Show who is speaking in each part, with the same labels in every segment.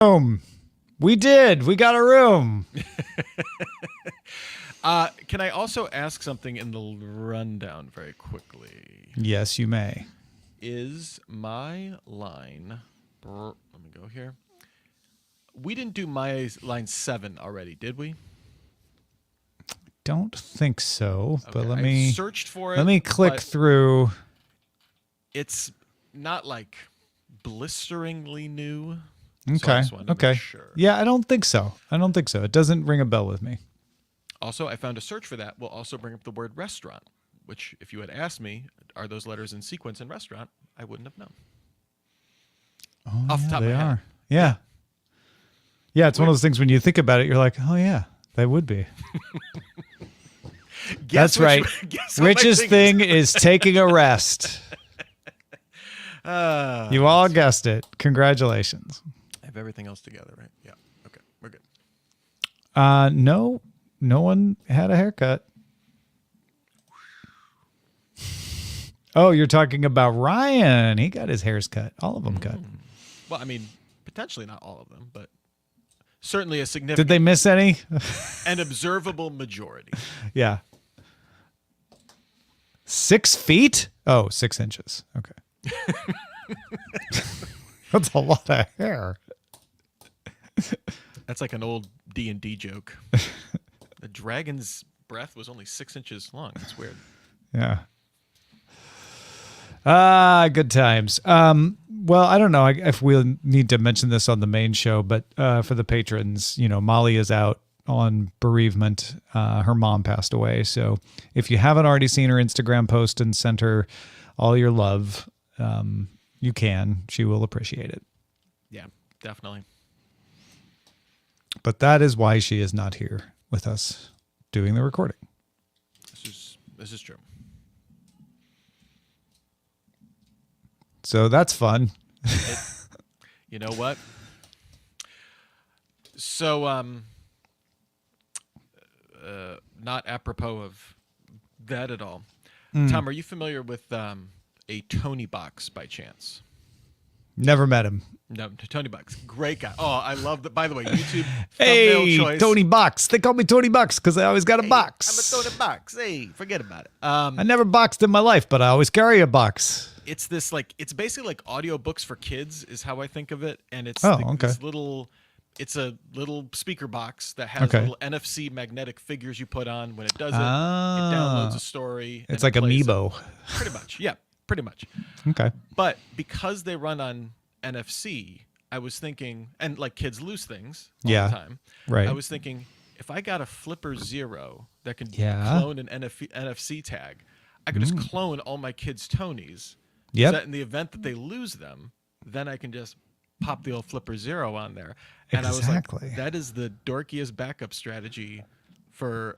Speaker 1: room. We did. We got a room.
Speaker 2: Can I also ask something in the rundown very quickly?
Speaker 1: Yes, you may.
Speaker 2: Is my line... Let me go here. We didn't do my line 7 already, did we?
Speaker 1: Don't think so,
Speaker 2: Okay,
Speaker 1: but let
Speaker 2: I
Speaker 1: me
Speaker 2: searched for it.
Speaker 1: Let me click through.
Speaker 2: It's not like blisteringly new.
Speaker 1: Okay.
Speaker 2: So I just wanted to make sure.
Speaker 1: Yeah, I don't think so. It doesn't ring a bell with me.
Speaker 2: Also, I found a search for that will also bring up the word restaurant, which if you had asked me, are those letters in sequence in restaurant, I wouldn't have known.
Speaker 1: Oh,
Speaker 2: Off the top of my head.
Speaker 1: Yeah. Yeah, it's one of those things when you think about it, you're like, oh, yeah, they would be. That's right. Rich's thing is taking a rest. You all guessed it. Congratulations.
Speaker 2: I have everything else together, right? Yeah. Okay, we're good.
Speaker 1: No one had a haircut. Oh, you're talking about Ryan. He got his hairs cut. All of them cut.
Speaker 2: Well, I mean, potentially not all of them, but certainly a significant.
Speaker 1: Did they miss any?
Speaker 2: An observable majority.
Speaker 1: Yeah. 6 feet? Oh, 6 inches. Okay. That's a lot of hair.
Speaker 2: That's like an old D&D joke. The dragon's breath was only 6 inches long. That's weird.
Speaker 1: Yeah. Good times. Well, I don't know if we'll need to mention this on the main show, but for the patrons, Molly is out on bereavement. Her mom passed away. So if you haven't already seen her Instagram post and sent her all your love, you can. She will appreciate it.
Speaker 2: Yeah, definitely.
Speaker 1: But that is why she is not here with us doing the recording.
Speaker 2: This is true.
Speaker 1: So that's fun.
Speaker 2: You know what? So, not apropos of that at all. Tom, are you familiar with a Tony Box by chance?
Speaker 1: Never met him.
Speaker 2: No, Tony Box. Great guy. Oh, I love that. By the way, YouTube
Speaker 1: Hey,
Speaker 2: thumbnail choice.
Speaker 1: Tony Box. They call me Tony Box because I always got a box.
Speaker 2: I'm a Tony Box. Hey, forget about it.
Speaker 1: I never boxed in my life, but I always carry a box.
Speaker 2: It's this it's basically like audiobooks for kids is how I think of it. And it's this little, it's a little speaker box that has little NFC magnetic figures you put on. When it does it, it downloads a story.
Speaker 1: It's like Amiibo.
Speaker 2: Pretty much. Yeah, pretty much.
Speaker 1: Okay.
Speaker 2: But because they run on NFC, I was thinking, and like kids lose things all the time.
Speaker 1: Right.
Speaker 2: I was thinking, if I got a Flipper Zero that can clone an NFC tag, I could just clone all my kids' Tonys.
Speaker 1: Yep.
Speaker 2: So that in the event that they lose them, then I can just pop the old Flipper Zero on there. And I was like, that is the dorkiest backup strategy for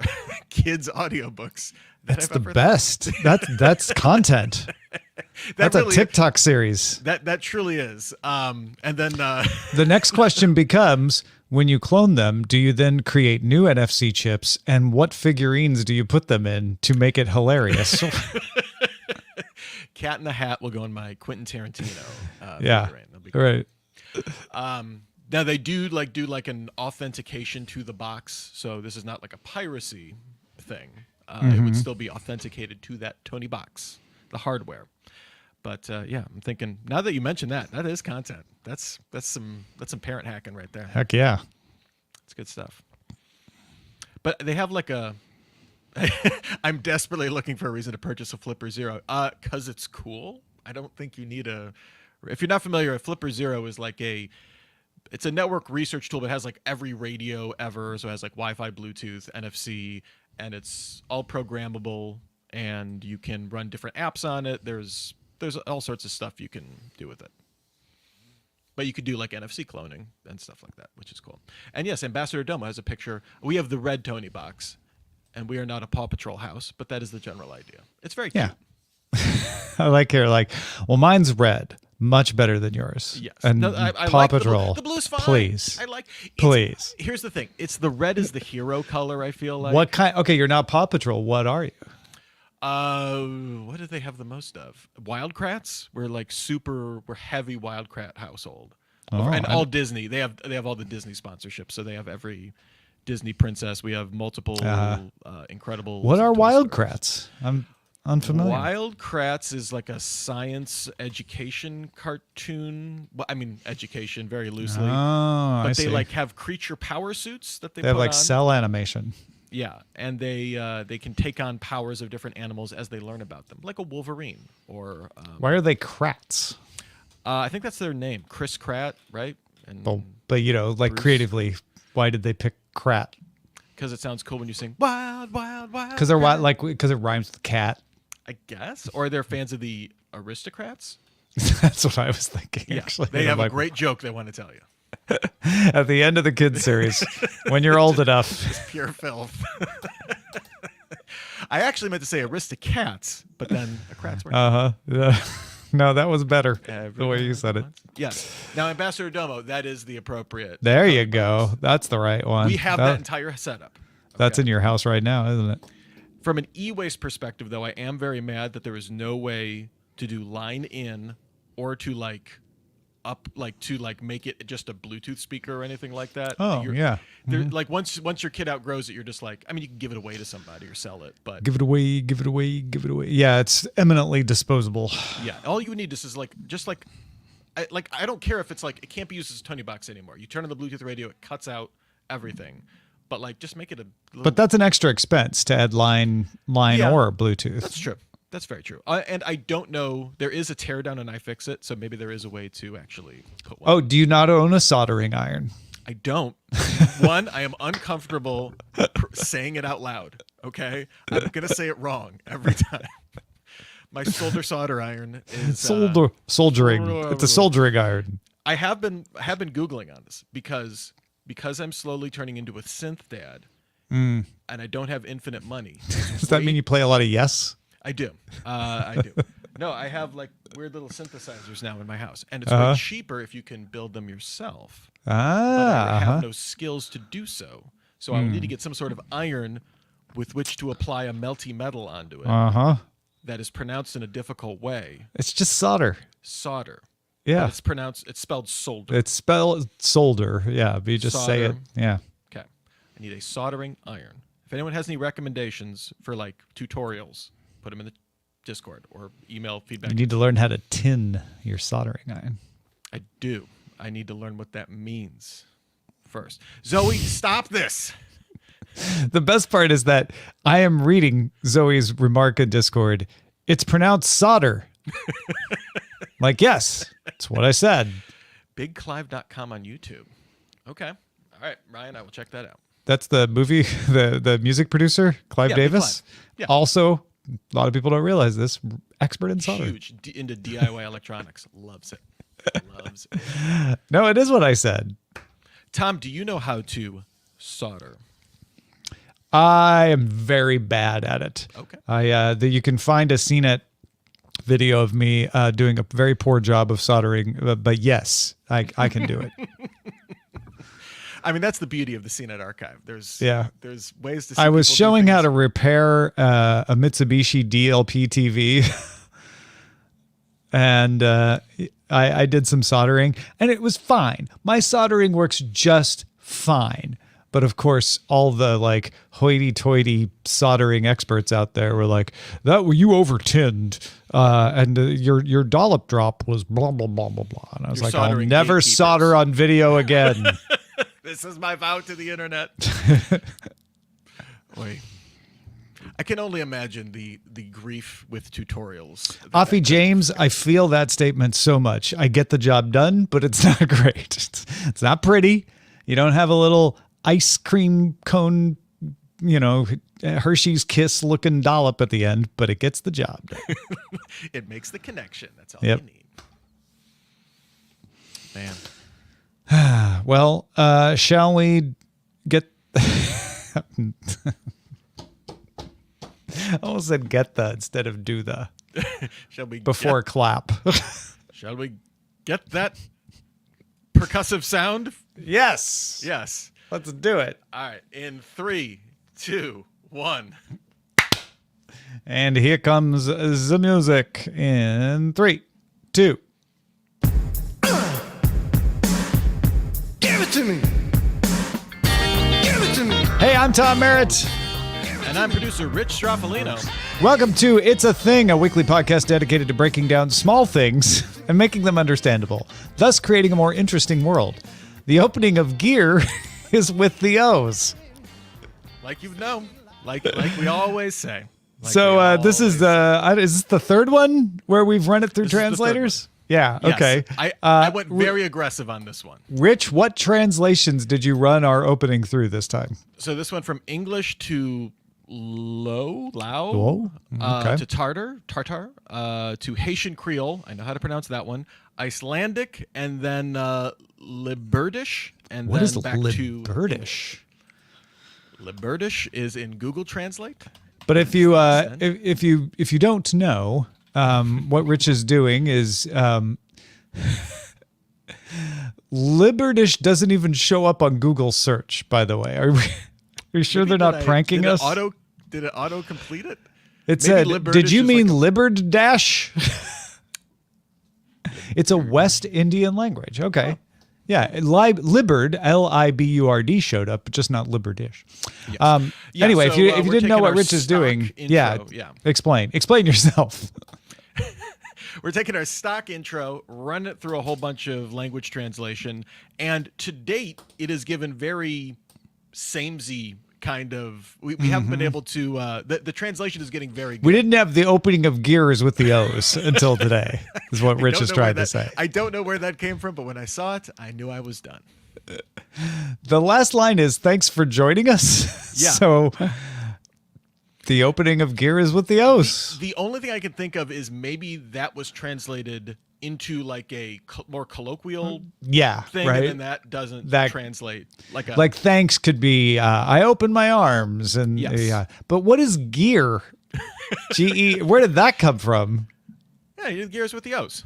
Speaker 2: kids' audiobooks.
Speaker 1: That's the best. That's content. That's really, a TikTok series.
Speaker 2: That truly is. And then
Speaker 1: the next question becomes, when you clone them, do you then create new NFC chips, and what figurines do you put them in to make it hilarious?
Speaker 2: Cat in the Hat will go in my Quentin Tarantino.
Speaker 1: Yeah, right.
Speaker 2: Now they do like an authentication to the box, so this is not like a piracy thing. It would still be authenticated to that Tony Box, the hardware. But yeah, I'm thinking now that you mentioned that is content. That's some parent hacking right there.
Speaker 1: Heck yeah,
Speaker 2: it's good stuff. But they have like a. I'm desperately looking for a reason to purchase a Flipper Zero. Because it's cool. I don't think you need a. If you're not familiar, a Flipper Zero is like it's a network research tool that has like every radio ever. So it has like Wi-Fi, Bluetooth, NFC, and it's all programmable. And you can run different apps on it. There's all sorts of stuff you can do with it. But you could do like NFC cloning and stuff like that, which is cool. And yes, Ambassador Domo has a picture. We have the red Tony Box. And we are not a Paw Patrol house, but that is the general idea. It's very cute.
Speaker 1: I like here, well, mine's red, much better than yours.
Speaker 2: Yes.
Speaker 1: And
Speaker 2: no, I
Speaker 1: Paw
Speaker 2: like
Speaker 1: Patrol.
Speaker 2: The blue's fine.
Speaker 1: Please.
Speaker 2: Please. Here's the thing. It's the red is the hero color, I feel like.
Speaker 1: What kind? Okay, you're not Paw Patrol. What are you?
Speaker 2: What do they have the most of? Wildcrats? We're heavy Wildcrat household.
Speaker 1: Oh,
Speaker 2: And all Disney. They have all the Disney sponsorships. So they have every Disney princess. We have multiple incredible.
Speaker 1: What are Wild Kratts? I'm unfamiliar.
Speaker 2: Wild Kratts is like a science education cartoon. Well, I mean, education very loosely.
Speaker 1: Oh,
Speaker 2: but
Speaker 1: I
Speaker 2: they
Speaker 1: see.
Speaker 2: like have creature power suits that they
Speaker 1: They have
Speaker 2: put
Speaker 1: like
Speaker 2: on.
Speaker 1: cell animation.
Speaker 2: Yeah, and they can take on powers of different animals as they learn about them, like a Wolverine or.
Speaker 1: Why are they Kratts?
Speaker 2: I think that's their name, Chris Pratt, right? And
Speaker 1: Well, but like
Speaker 2: Bruce?
Speaker 1: creatively, why did they pick Krat?
Speaker 2: because it sounds cool when you sing "Wild, Wild, Wild."
Speaker 1: Because they're
Speaker 2: Krat.
Speaker 1: because it rhymes with cat.
Speaker 2: I guess, or they're fans of the Aristocrats.
Speaker 1: That's what I was thinking.
Speaker 2: Yeah,
Speaker 1: Actually,
Speaker 2: they have
Speaker 1: I'm
Speaker 2: a great joke they want to tell you.
Speaker 1: at the end of the kids series when you're old enough.
Speaker 2: Pure filth. I actually meant to say Aristocats, but then a Kratts were.
Speaker 1: Yeah. No, that was better. The
Speaker 2: Everybody
Speaker 1: way you said it.
Speaker 2: wants- Yes. Now, Ambassador Domo, that is the appropriate.
Speaker 1: There you go. That's the right one.
Speaker 2: We have that entire setup.
Speaker 1: That's
Speaker 2: Okay.
Speaker 1: in your house right now, isn't it?
Speaker 2: From an e-waste perspective, though, I am very mad that there is no way to do line in or to make it just a Bluetooth speaker or anything like that.
Speaker 1: Oh, yeah.
Speaker 2: There, like once your kid outgrows it, you're just like, I mean, you can give it away to somebody or sell it, but
Speaker 1: Give it away, give it away, give it away. Yeah, it's eminently disposable.
Speaker 2: yeah, all you need is I don't care if it's like it can't be used as a Tony box anymore. You turn on the Bluetooth radio, it cuts out everything. But like, just make it a little.
Speaker 1: But that's an extra expense to add line
Speaker 2: Yeah.
Speaker 1: or Bluetooth.
Speaker 2: That's true. That's very true. And I don't know. There is a teardown and iFixit, so maybe there is a way to actually put one.
Speaker 1: Oh, do you not own a soldering iron?
Speaker 2: I don't. One, I am uncomfortable saying it out loud. Okay, I'm gonna say it wrong every time. My solder iron is
Speaker 1: Soldering. It's a soldering iron.
Speaker 2: I have been Googling on this because I'm slowly turning into a synth dad, and I don't have infinite money.
Speaker 1: Does that mean you play a lot of Yes?
Speaker 2: I do. I do. No, I have like weird little synthesizers now in my house, and it's way cheaper if you can build them yourself. But I have no skills to do so, so I will need to get some sort of iron with which to apply a melty metal onto it that is pronounced in a difficult way.
Speaker 1: It's just solder.
Speaker 2: Solder.
Speaker 1: Yeah.
Speaker 2: But it's spelled solder.
Speaker 1: It's spelled solder. Yeah, but you just say it.
Speaker 2: Solder.
Speaker 1: Yeah.
Speaker 2: Okay. I need a soldering iron. If anyone has any recommendations for like tutorials, put them in the Discord or email feedback.
Speaker 1: You need to learn how to tin your soldering iron.
Speaker 2: I do. I need to learn what that means first. Zoe, stop this.
Speaker 1: The best part is that I am reading Zoe's remark in Discord. It's pronounced solder. Like, yes, that's what I said.
Speaker 2: BigClive.com on YouTube. Okay. All right, Ryan, I will check that out.
Speaker 1: That's the movie, the music producer, Clive
Speaker 2: Yeah, Big
Speaker 1: Davis.
Speaker 2: Clive. Yeah.
Speaker 1: Also, a lot of people don't realize this, expert in soldering.
Speaker 2: Huge into DIY electronics. Loves it. Loves it.
Speaker 1: No, it is what I said.
Speaker 2: Tom, do you know how to solder?
Speaker 1: I am very bad at it.
Speaker 2: Okay.
Speaker 1: You can find a CNET video of me doing a very poor job of soldering, but yes, I can do it.
Speaker 2: I mean, that's the beauty of the CNET archive. There's ways to see
Speaker 1: I was
Speaker 2: people do
Speaker 1: showing how
Speaker 2: things.
Speaker 1: to repair a Mitsubishi DLP TV. And I did some soldering, and it was fine. My soldering works just fine. But of course, all the like hoity-toity soldering experts out there were like, "That you over-tinned, and your dollop drop was blah blah blah blah blah." And I was
Speaker 2: You're
Speaker 1: like, "I'll
Speaker 2: soldering
Speaker 1: never
Speaker 2: gatekeepers."
Speaker 1: solder on video again."
Speaker 2: This is my vow to the internet. Wait. I can only imagine the grief with tutorials.
Speaker 1: Offie James, I feel that statement so much. I get the job done, but it's not great. It's not pretty. You don't have a little ice cream cone, Hershey's Kiss looking dollop at the end, but it gets the job done.
Speaker 2: It makes the connection. That's all
Speaker 1: Yep.
Speaker 2: you need. Man.
Speaker 1: Well, shall we get... I almost said get the instead of do the
Speaker 2: Shall we
Speaker 1: before clap.
Speaker 2: Shall we get that percussive sound?
Speaker 1: Yes.
Speaker 2: Yes.
Speaker 1: Let's do it.
Speaker 2: All right. In 3, 2, 1.
Speaker 1: And here comes the music in 3, 2.
Speaker 3: to me. Give it to me.
Speaker 1: Hey, I'm Tom Merritt.
Speaker 2: And I'm producer Rich Straffolino.
Speaker 1: Welcome to It's a Thing, a weekly podcast dedicated to breaking down small things and making them understandable, thus creating a more interesting world. The opening of Gear is with the O's.
Speaker 2: Like you've known. Like we always say.
Speaker 1: This is is this the third one where we've run it through translators? Yeah,
Speaker 2: Yes.
Speaker 1: okay.
Speaker 2: I went very aggressive on this one.
Speaker 1: Rich, what translations did you run our opening through this time?
Speaker 2: So this went from English to Lao,
Speaker 1: okay.
Speaker 2: to Tartar, to Haitian Creole. I know how to pronounce that one. Icelandic, and then Liberdish, and
Speaker 1: What
Speaker 2: then
Speaker 1: is
Speaker 2: back to
Speaker 1: Liberdish?
Speaker 2: Liberdish is in Google Translate.
Speaker 1: But if you don't know, what Rich is doing is Liberdish doesn't even show up on Google search. By the way, are you sure they're not pranking us?
Speaker 2: Did it auto complete it?
Speaker 1: It
Speaker 2: Maybe
Speaker 1: said,
Speaker 2: Liberdish
Speaker 1: "Did you
Speaker 2: is
Speaker 1: mean
Speaker 2: like
Speaker 1: Liberd Dash?" It's a West Indian language. Okay. Yeah, Liberd, Liburde showed up, but just not Liberdish.
Speaker 2: Yes.
Speaker 1: Anyway,
Speaker 2: So,
Speaker 1: if you
Speaker 2: we're
Speaker 1: didn't know
Speaker 2: taking
Speaker 1: what
Speaker 2: our
Speaker 1: Rich is
Speaker 2: stock
Speaker 1: doing,
Speaker 2: intro,
Speaker 1: explain yourself.
Speaker 2: We're taking our stock intro, run it through a whole bunch of language translation, and to date, it has given very samey kind of. We haven't been able to. The translation is getting very good.
Speaker 1: We didn't have the opening of Gears with the O's until today, is what Rich is trying to say.
Speaker 2: I don't know where that came from, but when I saw it, I knew I was done.
Speaker 1: The last line is, "Thanks for joining us."
Speaker 2: Yeah.
Speaker 1: So the opening of Gear is with the O's.
Speaker 2: The only thing I can think of is maybe that was translated into like a more colloquial thing,
Speaker 1: right.
Speaker 2: and then that doesn't translate
Speaker 1: like thanks could be I open my arms and
Speaker 2: Yes.
Speaker 1: But what is Gear? GE? Where did that come from?
Speaker 2: Yeah, you did Gears with the O's.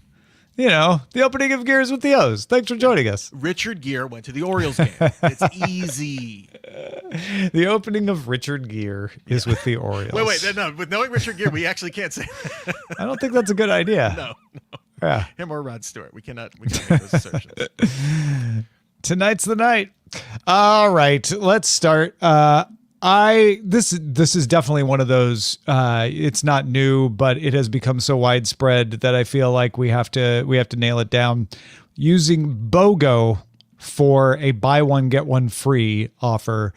Speaker 1: You know, the opening of Gears with the O's. Thanks for joining us.
Speaker 2: Richard Gere went to the Orioles game. It's easy.
Speaker 1: The opening of Richard Gere is with the Orioles.
Speaker 2: Wait, no. With knowing Richard Gere, we actually can't say.
Speaker 1: I don't think that's a good idea.
Speaker 2: No.
Speaker 1: Yeah.
Speaker 2: Him or Rod Stewart. We cannot make those assertions.
Speaker 1: Tonight's the night. All right, let's start. This is definitely one of those. It's not new, but it has become so widespread that I feel like we have to nail it down. Using BOGO for a buy one get one free offer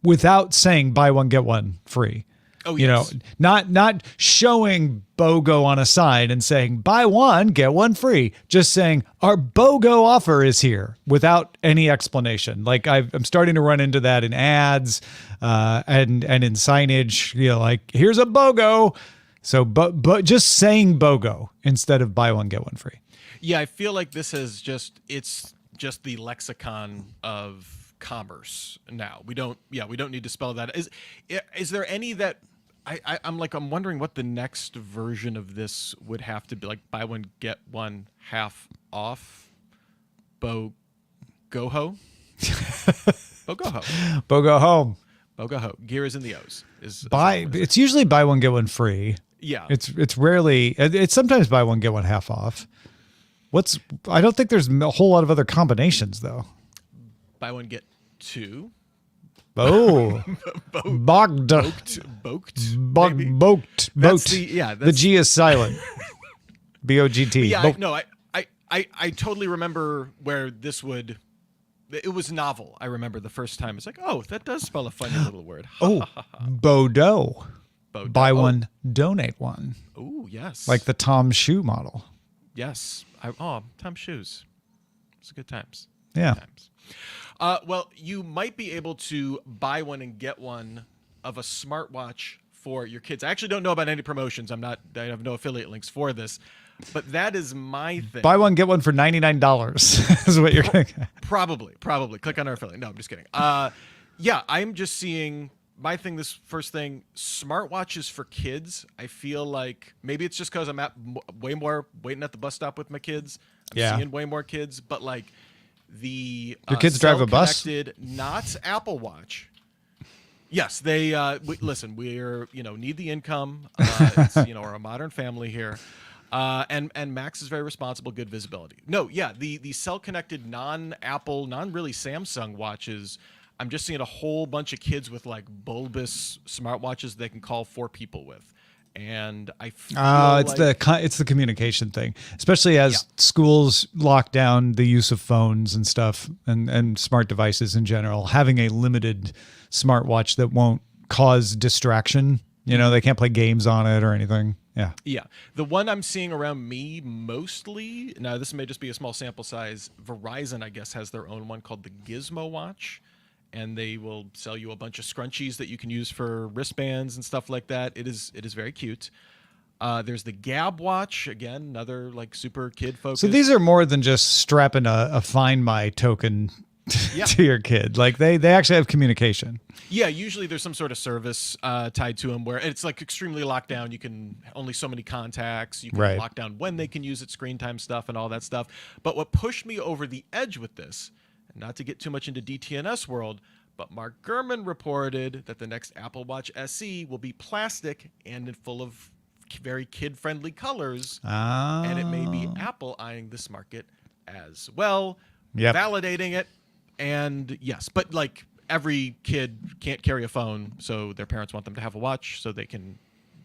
Speaker 1: without saying buy one get one free.
Speaker 2: Oh,
Speaker 1: you
Speaker 2: yes.
Speaker 1: know, not showing BOGO on a sign and saying buy one, get one free. Just saying our BOGO offer is here without any explanation. Like I'm starting to run into that in ads and in signage, you know, like here's a BOGO. So, but just saying BOGO instead of buy one, get one free.
Speaker 2: Yeah, I feel like this is it's just the lexicon of commerce now. We don't need to spell that. Is there any that I'm wondering what the next version of this would have to be, like buy one get one half off. Bogo ho.
Speaker 1: BOGO home.
Speaker 2: Bogo ho. Gear is in the O's.
Speaker 1: It's usually buy one get one free.
Speaker 2: Yeah.
Speaker 1: It's rarely. It's sometimes buy one get one half off. I don't think there's a whole lot of other combinations though.
Speaker 2: Buy one get two.
Speaker 1: Oh, bogged,
Speaker 2: Boaked.
Speaker 1: The G is silent. BOGT.
Speaker 2: Yeah, I totally remember where this would. It was novel. I remember the first time. It's like, oh, that does spell a funny little word.
Speaker 1: Bodo. Buy one, donate one.
Speaker 2: Oh, yes.
Speaker 1: Like the Tom Shoe model.
Speaker 2: Yes. Tom Shoes. It's good times.
Speaker 1: Yeah.
Speaker 2: Good times. Well, you might be able to buy one and get one of a smartwatch for your kids. I actually don't know about any promotions. I have no affiliate links for this, but that is my thing.
Speaker 1: Buy one, get one for $99 is what you're going to.
Speaker 2: Probably. Click on our affiliate. No, I'm just kidding. I'm just seeing my thing. This first thing, smartwatches for kids. I feel like maybe it's just because I'm at way more waiting at the bus stop with my kids. I'm seeing way more kids, but like.
Speaker 1: Your kids drive a bus?
Speaker 2: Not Apple Watch. Yes, they listen. We're need the income. We're a modern family here. And Max is very responsible, good visibility. No, yeah, the cell connected non-Apple, non-really Samsung watches. I'm just seeing a whole bunch of kids with like bulbous smartwatches they can call 4 people with. And I feel
Speaker 1: it's the communication thing, especially as schools lock down the use of phones and stuff and smart devices in general. Having a limited smartwatch that won't cause distraction, they can't play games on it or anything. Yeah.
Speaker 2: Yeah. The one I'm seeing around me mostly, now this may just be a small sample size, Verizon, I guess, has their own one called the Gizmo Watch. And they will sell you a bunch of scrunchies that you can use for wristbands and stuff like that. It is very cute. There's the Gab Watch, again, another like super kid focused.
Speaker 1: So these are more than just strapping a Find My token to your kid. Like they actually have communication.
Speaker 2: Yeah, usually there's some sort of service tied to them where it's like extremely locked down. You can only so many contacts. You can lock down when they can use it, screen time stuff and all that stuff. But what pushed me over the edge with this, not to get too much into DTNS world, but Mark Gurman reported that the next Apple Watch SE will be plastic and full of very kid-friendly colors. And it may be Apple eyeing this market as well, validating it. And yes, but like every kid can't carry a phone, so their parents want them to have a watch so they can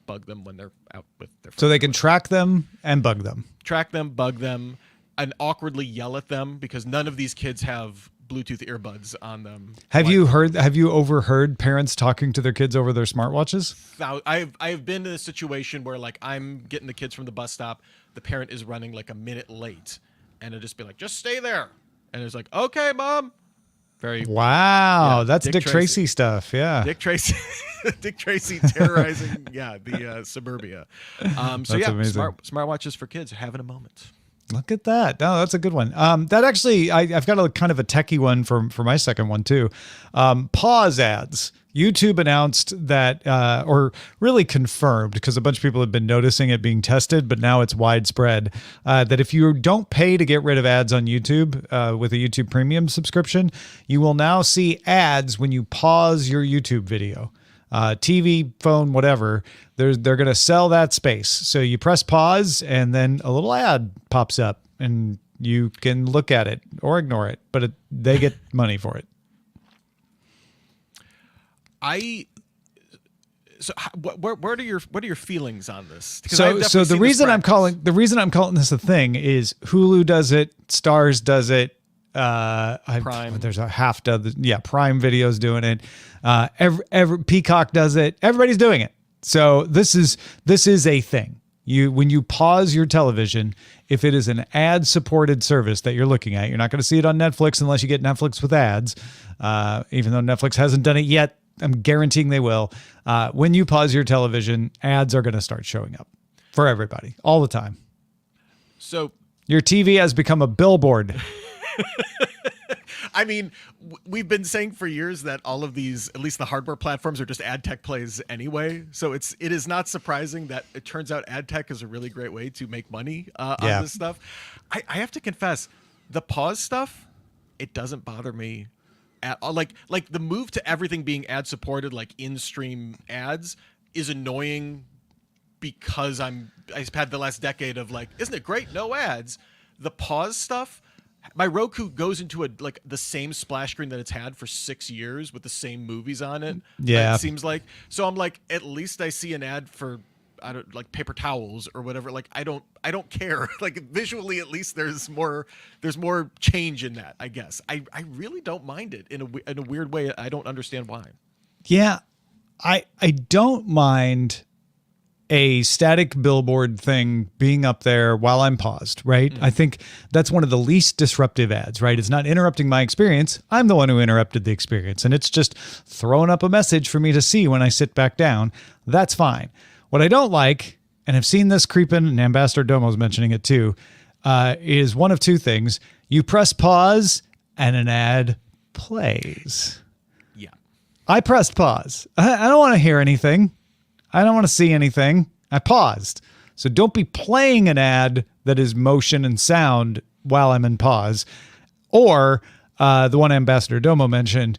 Speaker 2: bug them when they're out with their friends.
Speaker 1: So they can track them and bug them.
Speaker 2: Track them, bug them, and awkwardly yell at them because none of these kids have Bluetooth earbuds on them.
Speaker 1: Have you overheard parents talking to their kids over their smartwatches?
Speaker 2: I've been in a situation where like I'm getting the kids from the bus stop, the parent is running like a minute late, and it'll just be like, just stay there. And it's like, okay, mom.
Speaker 1: That's Dick Tracy stuff. Yeah.
Speaker 2: Dick Tracy terrorizing the suburbia. So yeah,
Speaker 1: amazing.
Speaker 2: Smartwatches for kids are having a moment.
Speaker 1: Look at that. No, that's a good one. That actually, I've got a kind of a techie one for my second one too. Pause ads. YouTube announced that, or really confirmed, because a bunch of people have been noticing it being tested, but now it's widespread, that if you don't pay to get rid of ads on YouTube with a YouTube Premium subscription, you will now see ads when you pause your YouTube video. TV, phone, whatever, they're going to sell that space. So you press pause and then a little ad pops up and you can look at it or ignore it, but they get money for it.
Speaker 2: What are your feelings on this?
Speaker 1: So the reason I'm calling this a thing is Hulu does it, Stars does it,
Speaker 2: Prime.
Speaker 1: There's a half dozen. Yeah, Prime Video's doing it. Every Peacock does it. Everybody's doing it. So this is a thing. When you pause your television, if it is an ad-supported service that you're looking at, you're not going to see it on Netflix unless you get Netflix with ads. Even though Netflix hasn't done it yet, I'm guaranteeing they will. When you pause your television, ads are going to start showing up for everybody all the time.
Speaker 2: So
Speaker 1: your TV has become a billboard.
Speaker 2: I mean, we've been saying for years that all of these, at least the hardware platforms, are just ad tech plays anyway. So it is not surprising that it turns out ad tech is a really great way to make money on this stuff. I have to confess, the pause stuff, it doesn't bother me at all. Like the move to everything being ad supported, like in-stream ads, is annoying because I've had the last decade of like, isn't it great? No ads. The pause stuff. My Roku goes into the same splash screen that it's had for 6 years with the same movies on it.
Speaker 1: Yeah,
Speaker 2: it seems like. So I'm like, at least I see an ad for like paper towels or whatever. Like I don't care. Like visually, at least there's more change in that. I guess I really don't mind it in a weird way. I don't understand why.
Speaker 1: Yeah, I don't mind a static billboard thing being up there while I'm paused, right? I think that's one of the least disruptive ads, right? It's not interrupting my experience. I'm the one who interrupted the experience, and it's just throwing up a message for me to see when I sit back down. That's fine. What I don't like, and I've seen this creeping, and Ambassador Domo's mentioning it too, is one of two things. You press pause, and an ad plays.
Speaker 2: Yeah.
Speaker 1: I pressed pause. I don't want to hear anything. I don't want to see anything. I paused. So don't be playing an ad that is motion and sound while I'm in pause. Or the one Ambassador Domo mentioned,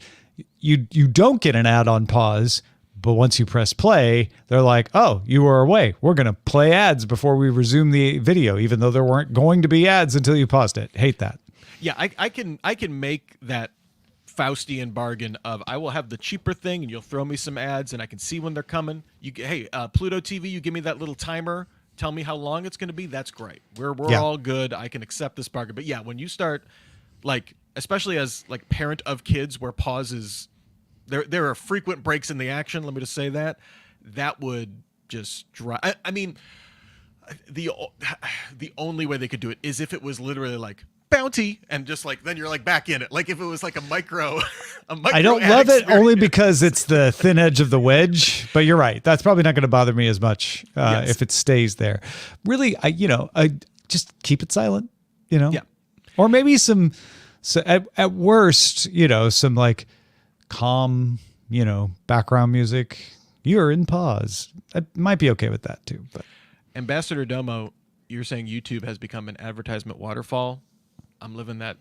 Speaker 1: you don't get an ad on pause, But once you press play, they're like, oh, you were away. We're going to play ads before we resume the video, even though there weren't going to be ads until you paused it. Hate that.
Speaker 2: Yeah, I can make that Faustian bargain of I will have the cheaper thing and you'll throw me some ads and I can see when they're coming. Hey, Pluto TV, you give me that little timer. Tell me how long it's going to be. That's great. We're all good. I can accept this bargain. But yeah, when you start, like, especially as like parent of kids, where pauses, there are frequent breaks in the action. Let me just say that would just drive. I mean, the only way they could do it is if it was literally like bounty and just like then you're like back in it. Like if it was like a micro.
Speaker 1: I don't love it only because it's the thin edge of the wedge, but you're right. That's probably not going to bother me as much if it stays there. Really, I just keep it silent,
Speaker 2: Yeah.
Speaker 1: or maybe so at worst, some like calm, background music. You're in pause. I might be okay with that too. But
Speaker 2: Ambassador Domo, you're saying YouTube has become an advertisement waterfall. I'm living that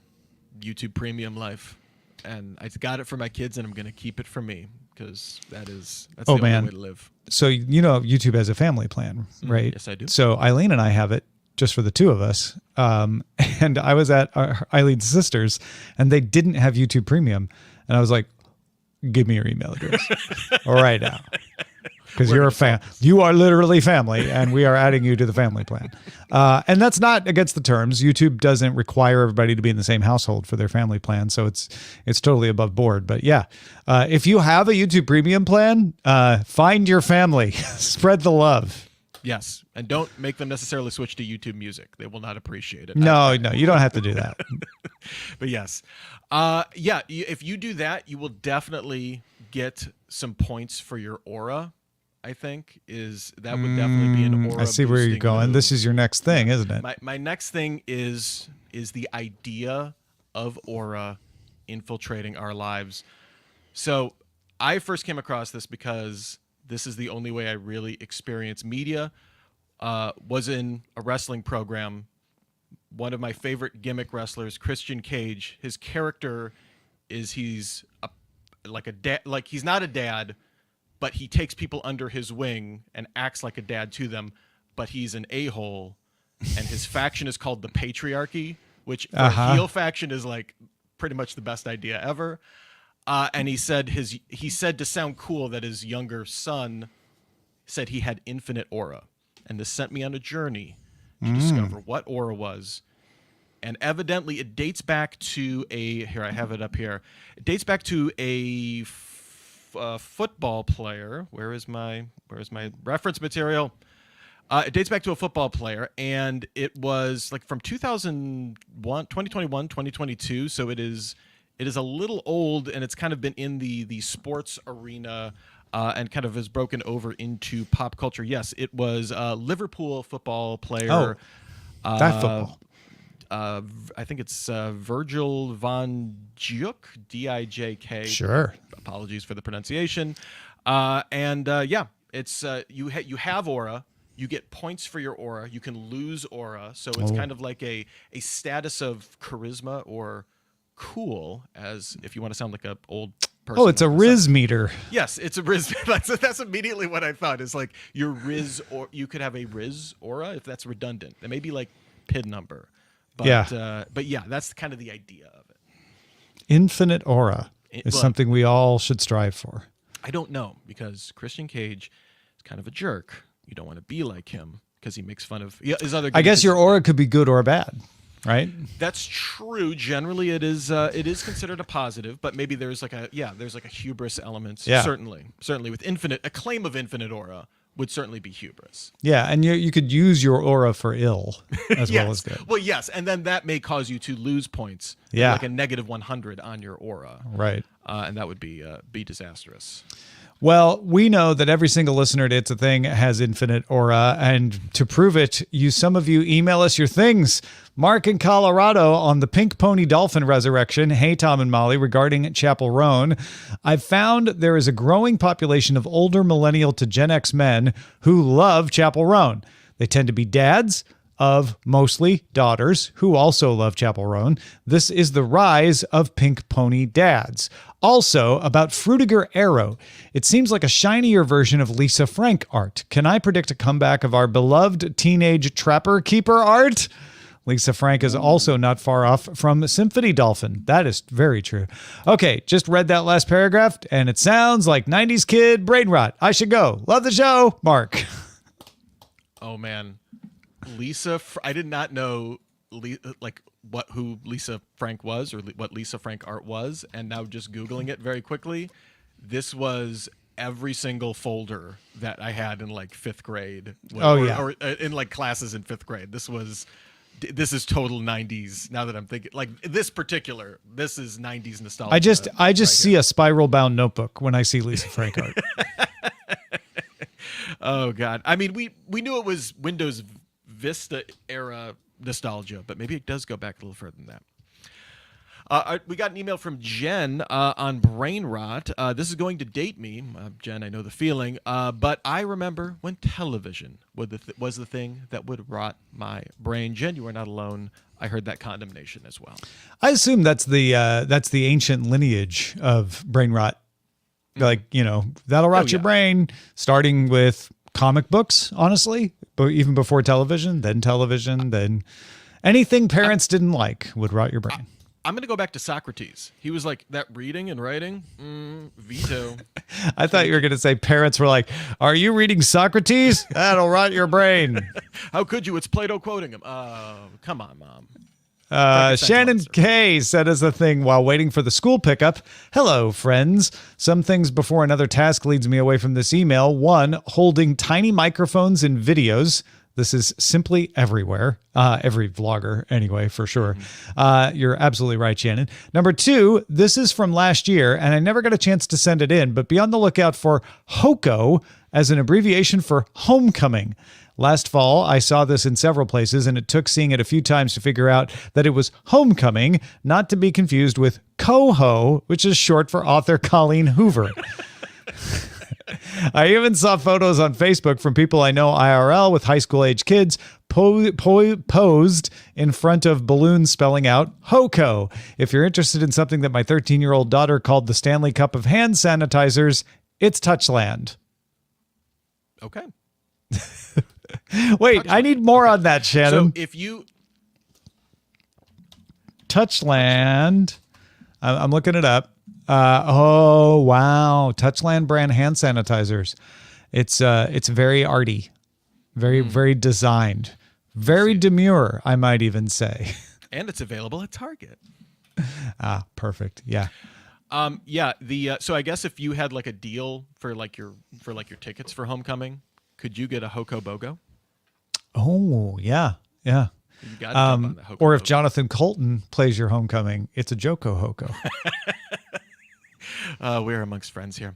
Speaker 2: YouTube premium life, and I got it for my kids, and I'm going to keep it for me because that's the only way to live.
Speaker 1: So YouTube has a family plan, right?
Speaker 2: Yes, I do.
Speaker 1: So Eileen and I have it just for the two of us. And I was at Eileen's sister's, and they didn't have YouTube Premium, and I was like, "Give me your email address right now." Because you're a fan. You are literally family, and we are adding you to the family plan. And that's not against the terms. YouTube doesn't require everybody to be in the same household for their family plan, so it's totally above board. But yeah, if you have a YouTube Premium plan, find your family. Spread the love.
Speaker 2: Yes, and don't make them necessarily switch to YouTube Music. They will not appreciate it.
Speaker 1: No, you don't have to do that.
Speaker 2: But yes. If you do that, you will definitely get some points for your aura. I think that would definitely be an aura.
Speaker 1: I see where you're going.
Speaker 2: move.
Speaker 1: This is your next thing, isn't it?
Speaker 2: My next thing is the idea of aura infiltrating our lives. So I first came across this because this is the only way I really experience media. Was in a wrestling program. One of my favorite gimmick wrestlers, Christian Cage. His character is he's not a dad, but he takes people under his wing and acts like a dad to them, but he's an a-hole, and his faction is called the Patriarchy, which for a heel faction is like pretty much the best idea ever. And he said to sound cool that his younger son said he had infinite aura, and this sent me on a journey to discover what aura was. And evidently it dates back to here I have it up here. It dates back to a football player. Where is my reference material? It dates back to a football player, and it was like from 2021, 2022. So it is a little old, and it's kind of been in the sports arena and kind of has broken over into pop culture. Yes, it was a Liverpool football player.
Speaker 1: Oh, that football.
Speaker 2: I think it's Virgil van Dijk, D-I-J-K.
Speaker 1: Sure.
Speaker 2: Apologies for the pronunciation. It's you have aura. You get points for your aura. You can lose aura. So it's kind of like a status of charisma or cool, as if you want to sound like an old person.
Speaker 1: Oh, it's a Riz meter.
Speaker 2: Yes, it's a Riz. That's immediately what I thought. Is like your Riz, or you could have a Riz aura if that's redundant. It may be like PIN number. But yeah, that's kind of the idea of it.
Speaker 1: Infinite aura is something we all should strive for.
Speaker 2: I don't know, because Christian Cage is kind of a jerk. You don't want to be like him because he makes fun of his other.
Speaker 1: I guess your aura could be good or bad, right?
Speaker 2: That's true. Generally, it is considered a positive, but maybe there's like a hubris element.
Speaker 1: Yeah.
Speaker 2: Certainly with a claim of infinite aura would certainly be hubris.
Speaker 1: Yeah, and you could use your aura for ill as
Speaker 2: yes.
Speaker 1: well as good.
Speaker 2: Well, yes, and then that may cause you to lose points.
Speaker 1: Yeah,
Speaker 2: like a negative 100 on your aura.
Speaker 1: Right.
Speaker 2: And that would be disastrous.
Speaker 1: Well, we know that every single listener to It's a Thing has infinite aura, and to prove it, some of you email us your things. Mark in Colorado on the Pink Pony Dolphin resurrection. Hey, Tom and Molly, regarding Chapel Roan, I've found there is a growing population of older millennial to Gen X men who love Chapel Roan. They tend to be dads, of mostly daughters who also love Chapel Roan. This is the rise of pink pony dads. Also about Frutiger Arrow. It seems like a shinier version of Lisa Frank art. Can I predict a comeback of our beloved teenage trapper keeper art? Lisa Frank is also not far off from Symphony Dolphin. That is very true. Okay, just read that last paragraph, and it sounds like 90s kid brain rot. I should go. Love the show, Mark.
Speaker 2: Oh man, I did not know who Lisa Frank was or what Lisa Frank art was, and now just Googling it very quickly, this was every single folder that I had in like fifth grade. Or in like classes in fifth grade. This is total 90s. Now that I'm thinking, like this is 90s nostalgia.
Speaker 1: I just see a spiral bound notebook when I see Lisa Frank art.
Speaker 2: Oh God. I mean, we knew it was Windows Vista era nostalgia, but maybe it does go back a little further than that. We got an email from Jen on brain rot. This is going to date me, Jen. I know the feeling, but I remember when television was the thing that would rot my brain. Jen, you are not alone. I heard that condemnation as well.
Speaker 1: I assume that's the ancient lineage of brain rot. Like, that'll rot your brain, starting with comic books, honestly, but even before television, then anything parents didn't like would rot your brain.
Speaker 2: I'm going to go back to Socrates. He was like, that reading and writing, veto.
Speaker 1: I thought you were going to say parents were like, are you reading Socrates? That'll rot your brain.
Speaker 2: How could you? It's Plato quoting him. Come on, Mom.
Speaker 1: Shannon K said as a thing while waiting for the school pickup, hello, friends. Some things before another task leads me away from this email. 1, holding tiny microphones in videos. This is simply everywhere. Every vlogger, anyway, for sure. You're absolutely right, Shannon. Number 2, this is from last year, and I never got a chance to send it in, but be on the lookout for HOCO as an abbreviation for homecoming. Last fall, I saw this in several places, and it took seeing it a few times to figure out that it was homecoming, not to be confused with coho, which is short for author Colleen Hoover. I even saw photos on Facebook from people I know IRL with high school age kids posed in front of balloons spelling out HOCO. If you're interested in something that my 13-year-old daughter called the Stanley Cup of hand sanitizers, it's Touchland.
Speaker 2: Okay.
Speaker 1: Wait, I need more on that, Shannon.
Speaker 2: So if you...
Speaker 1: Touchland. I'm looking it up. Oh, wow. Touchland brand hand sanitizers. It's very arty, very designed, very demure, I might even say.
Speaker 2: And it's available at Target.
Speaker 1: Perfect. Yeah.
Speaker 2: So I guess if you had like a deal for your tickets for homecoming, could you get a Hoko Bogo?
Speaker 1: Oh, yeah. Yeah.
Speaker 2: You got to jump on the Hoko
Speaker 1: or if
Speaker 2: Bogo.
Speaker 1: Jonathan Colton plays your homecoming, it's a Joko Hoko.
Speaker 2: We're amongst friends here.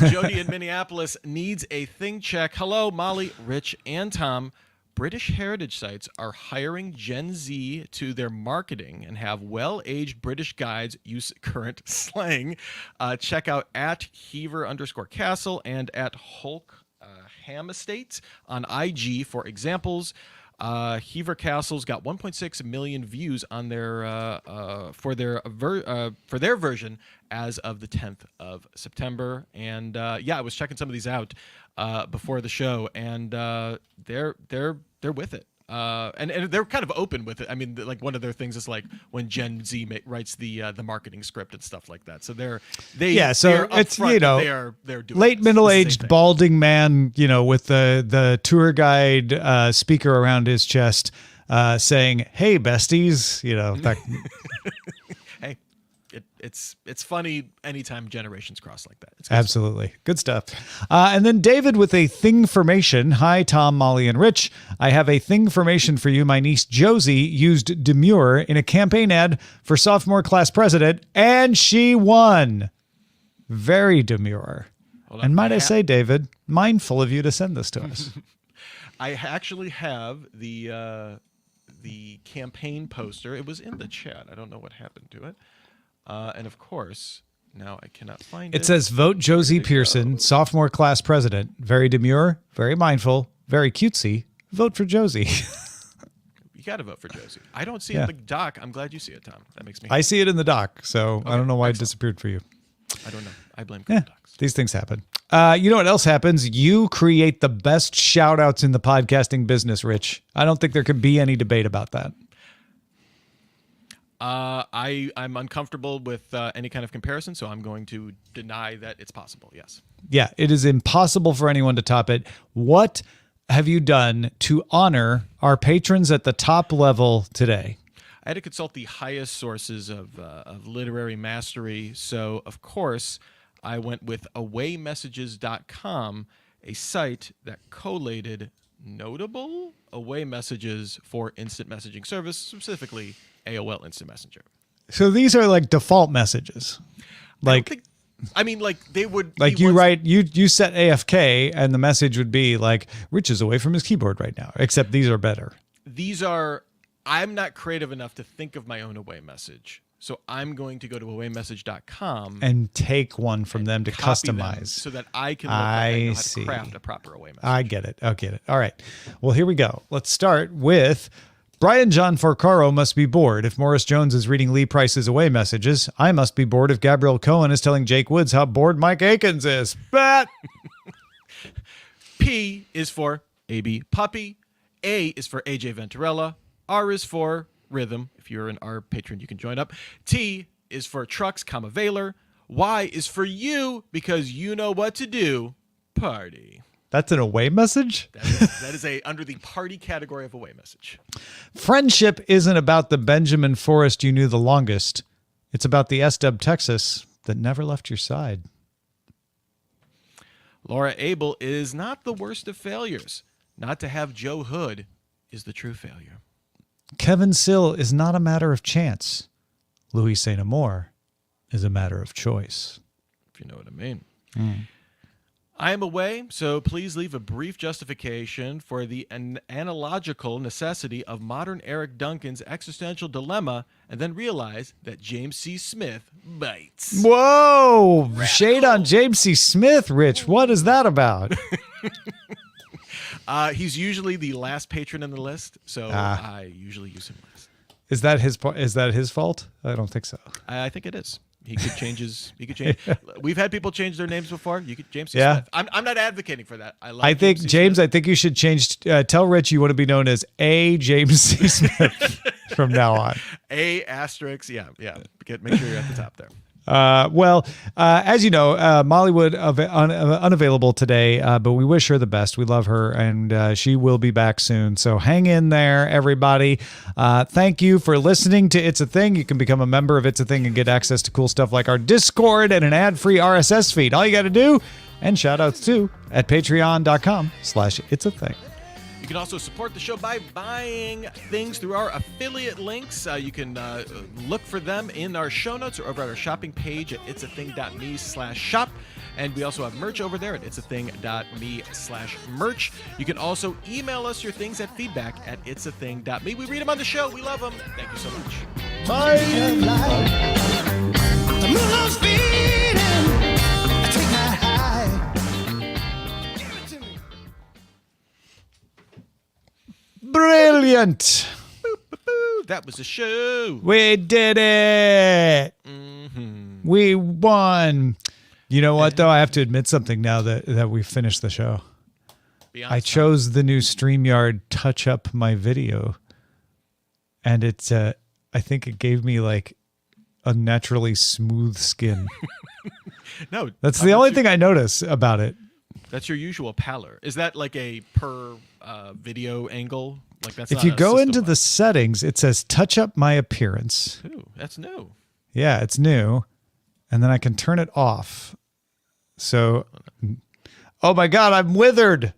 Speaker 2: Jody in Minneapolis needs a thing check. Hello, Molly, Rich, and Tom. British heritage sites are hiring Gen Z to their marketing and have well-aged British guides use current slang. Check out at Heaver_Castle and at Hulk Ham Estate on IG for examples. Heaver Castle's got 1.6 million views on their for their version as of the 10th of September. And I was checking some of these out before the show, and they're with it. And they're kind of open with it. I mean, like one of their things is like when Gen Z writes the marketing script and stuff like that. So they're
Speaker 1: it's
Speaker 2: they're doing
Speaker 1: late middle-aged balding man, with the tour guide speaker around his chest, saying, "Hey, besties," that.
Speaker 2: Hey, it's funny anytime generations cross like that. It's
Speaker 1: Absolutely. Good stuff. And then David with a thing-formation. Hi, Tom, Molly, and Rich. I have a thing-formation for you. My niece Josie used demure in a campaign ad for sophomore class president, and she won. Very demure. And might I say, David, mindful of you to send this to us.
Speaker 2: I actually have the campaign poster. It was in the chat. I don't know what happened to it. And of course, now I cannot find it.
Speaker 1: It says, vote Josie Pearson, sophomore class president. Very demure, very mindful, very cutesy. Vote for Josie.
Speaker 2: You got to vote for Josie. I don't see it
Speaker 1: Yeah.
Speaker 2: in the doc. I'm glad you see it, Tom. That makes me.
Speaker 1: I see it in the doc, so I don't know why
Speaker 2: excellent.
Speaker 1: it disappeared for you.
Speaker 2: I don't know. I blame
Speaker 1: Yeah,
Speaker 2: Google Docs.
Speaker 1: these things happen. You know what else happens? You create the best shout outs in the podcasting business, Rich. I don't think there could be any debate about that.
Speaker 2: I'm uncomfortable with any kind of comparison, so I'm going to deny that it's possible. Yes.
Speaker 1: Yeah, it is impossible for anyone to top it. What have you done to honor our patrons at the top level today?
Speaker 2: I had to consult the highest sources of literary mastery. So, of course, I went with awaymessages.com, a site that collated notable away messages for instant messaging service, specifically AOL Instant Messenger.
Speaker 1: So these are like default messages. Like
Speaker 2: They would
Speaker 1: like
Speaker 2: be
Speaker 1: you
Speaker 2: ones-
Speaker 1: write you set AFK and the message would be like Rich is away from his keyboard right now, except these are better.
Speaker 2: These are. I'm not creative enough to think of my own away message. So I'm going to go to awaymessage.com
Speaker 1: And take one from them to
Speaker 2: copy them
Speaker 1: customize.
Speaker 2: so that I can look like I know how to
Speaker 1: see.
Speaker 2: craft a proper away message.
Speaker 1: I get it. I get it. All right. Well, here we go. Let's start with Brian John Forcaro must be bored if Morris Jones is reading Lee Price's away messages. I must be bored if Gabrielle Cohen is telling Jake Woods how bored Mike Akins is. Bat.
Speaker 2: P is for AB Puppy. A is for AJ Venturella. R is for Rhythm. If you're an R patron, you can join up. T is for Trucks, Vailer. Y is for you because you know what to do. Party.
Speaker 1: That's an away message?
Speaker 2: That is a under the party category of away message.
Speaker 1: Friendship isn't about the Benjamin Forrest you knew the longest. It's about the SW Texas that never left your side.
Speaker 2: Laura Abel is not the worst of failures. Not to have Joe Hood is the true failure.
Speaker 1: Kevin Sill is not a matter of chance. Louis St. Amour is a matter of choice.
Speaker 2: If you know what I mean. I am away, so please leave a brief justification for the analogical necessity of modern Eric Duncan's existential dilemma, and then realize that James C. Smith bites.
Speaker 1: Whoa! Shade on James C. Smith, Rich. What is that about?
Speaker 2: He's usually the last patron in the list, so I usually use him last.
Speaker 1: Is that his fault? I don't think so.
Speaker 2: I think it is. He could change his. He could change. We've had people change their names before. You could James C.
Speaker 1: Yeah.
Speaker 2: Smith. I'm not advocating for that.
Speaker 1: I think
Speaker 2: C.
Speaker 1: James.
Speaker 2: Smith.
Speaker 1: I think you should change. Tell Rich you want to be known as A. James C. Smith from now on.
Speaker 2: A asterisk. Yeah. Make sure you're at the top there.
Speaker 1: As you know, Molly Wood unavailable today, but we wish her the best. We love her, and she will be back soon. So hang in there, everybody. Thank you for listening to It's a Thing. You can become a member of It's a Thing and get access to cool stuff like our Discord and an ad-free RSS feed. All you got to do, and shout outs too, at patreon.com/It's a Thing.
Speaker 2: You can also support the show by buying things through our affiliate links. You can look for them in our show notes or over at our shopping page at itsathing.me/shop. And we also have merch over there at itsathing.me/merch. You can also email us your things at feedback@itsathing.me. We read them on the show. We love them. Thank you so much.
Speaker 1: Bye.
Speaker 3: The moon's fading. I take my high. Give it to me.
Speaker 1: Brilliant.
Speaker 2: Ooh, that was a show.
Speaker 1: We did it. We won. You know what, though? I have to admit something now that we finished the show. I chose the new StreamYard touch up my video. And it's, I think it gave me like a naturally smooth skin.
Speaker 2: No,
Speaker 1: That's the only thing I notice about it.
Speaker 2: That's your usual pallor. Is that like a per video angle? Like that's
Speaker 1: If
Speaker 2: not
Speaker 1: you
Speaker 2: a
Speaker 1: go into
Speaker 2: system
Speaker 1: the settings, it says touch up my appearance.
Speaker 2: Ooh, that's new.
Speaker 1: Yeah, it's new. And then I can turn it off. So, oh my God, I'm withered.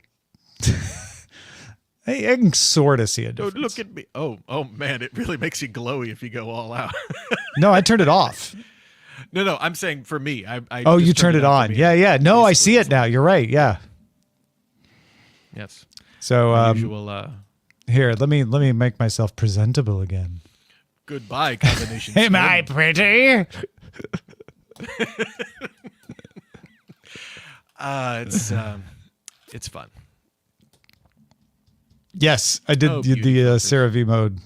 Speaker 1: Hey, I can sort of see a
Speaker 2: Don't
Speaker 1: difference.
Speaker 2: look at me. Oh man, it really makes you glowy if you go all out.
Speaker 1: No, I turned it off.
Speaker 2: No, I'm saying for me. I
Speaker 1: Oh,
Speaker 2: just
Speaker 1: you turned it
Speaker 2: for
Speaker 1: on.
Speaker 2: me.
Speaker 1: Yeah. No, I see
Speaker 2: Basically,
Speaker 1: it now. You're right. Yeah.
Speaker 2: Yes.
Speaker 1: So
Speaker 2: Usual.
Speaker 1: here, let me make myself presentable again.
Speaker 2: Goodbye combination.
Speaker 1: Am I pretty?
Speaker 2: It's fun.
Speaker 1: Yes, I did
Speaker 2: Oh,
Speaker 1: the
Speaker 2: beauty filters.
Speaker 1: CeraVe mode.